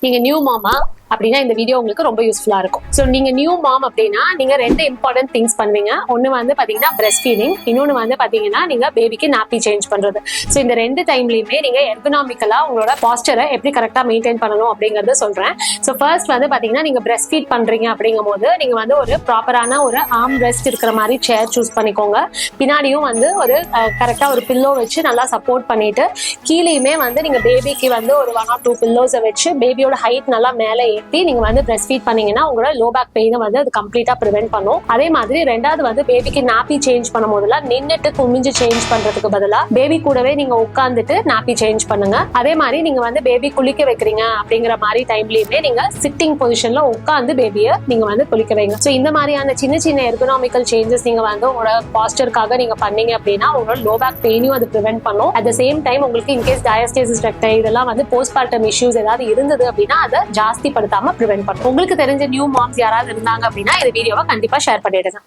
நீங்க நியூ மாமா அப்படின்னா இந்த வீடியோ உங்களுக்கு ரொம்ப யூஸ்ஃபுல்லா இருக்கும். ஸோ நீங்க நியூ மாம் அப்படின்னா நீங்க ரெண்டு இம்பார்ட்டன்ட் திங்ஸ் பண்ணுவீங்க. ஒன்னு வந்து பாத்தீங்கன்னா பிரெஸ்ட் ஃபீடிங், இன்னொன்னு வந்து பாத்தீங்கன்னா நீங்க பேபிக்கு நாப்பி சேஞ்ச் பண்றது. ஸோ இந்த ரெண்டு டைம்லயுமே நீங்க எர்கனாமிக்கலா உங்களோட பாஸ்டரை எப்படி கரெக்டா மெயின்டைன் பண்ணணும் அப்படிங்கறத சொல்றேன். ஸோ ஃபர்ஸ்ட் வந்து பாத்தீங்கன்னா நீங்க பிரெஸ்ட் ஃபீட் பண்றீங்க அப்படிங்கும் போது நீங்க வந்து ஒரு ப்ராப்பரான ஒரு ஆர்ம் ரெஸ்ட் இருக்கிற மாதிரி சேர் சூஸ் பண்ணிக்கோங்க. பின்னாடியும் வந்து ஒரு கரெக்டா ஒரு பில்லோ வச்சு நல்லா சப்போர்ட் பண்ணிட்டு கீழேயுமே வந்து நீங்க பேபிக்கு வந்து ஒரு 1 or 2 பில்லோஸை வச்சு பேபியோட ஹைட் நல்லா மேலே ஏற்றி நீங்க வந்து பிரெஸ்ட் ஃபீட் பண்ணீங்கன்னா உங்களோட லோ பேக் பெயினை வந்து அது கம்ப்ளீட்டா ப்ரிவென்ட் பண்ணும். அதே மாதிரி ரெண்டாவது வந்து பேபிக்கு நாப்பி சேஞ்ச் பண்ணும் போதெல்லாம் நின்னுட்டு குமிஞ்சு சேஞ்ச் பண்றதுக்கு பதிலா பேபி கூடவே நீங்க உட்காந்துட்டு நாப்பி சேஞ்ச் பண்ணுங்க. அதே மாதிரி நீங்க வந்து பேபி குளிக்க வைக்கிறீங்க அப்படிங்கிற மாதிரி டைம்லயுமே நீங்க சிட்டிங் பொசிஷன்ல உட்காந்து பேபியை நீங்க வந்து குளிக்க வைங்க. ஸோ இந்த மாதிரியான சின்ன சின்ன எர்கனாமிக்கல் சேஞ்சஸ் நீங்க வந்து உங்களோட பாஸ்டருக்காக நீங்க பண்ணீங்க அப்படின்னா உங்களோட லோ பேக் பெயினையும் அது ப்ரிவென்ட் பண்ணும். அட் த சேம் டைம் உங்களுக்கு இன்கேஸ் டயஸ்டேசிஸ் ரெக்டை இதெல்லாம் வந்து போஸ்ட்மார்ட்டம் இஷ்யூஸ் ஏதாவது இருந்தது அப்படின்னா அதை ஜாஸ்தி படுத்தாம ப்ரிவென்ட் பண்ணும். உங்களுக்கு தெரிஞ்ச நியூ மாம்ஸ் யாராவது இருந்தாங்க அப்படின்னா இந்த வீடியோவை கண்டிப்பா ஷேர் பண்ணிடுங்க.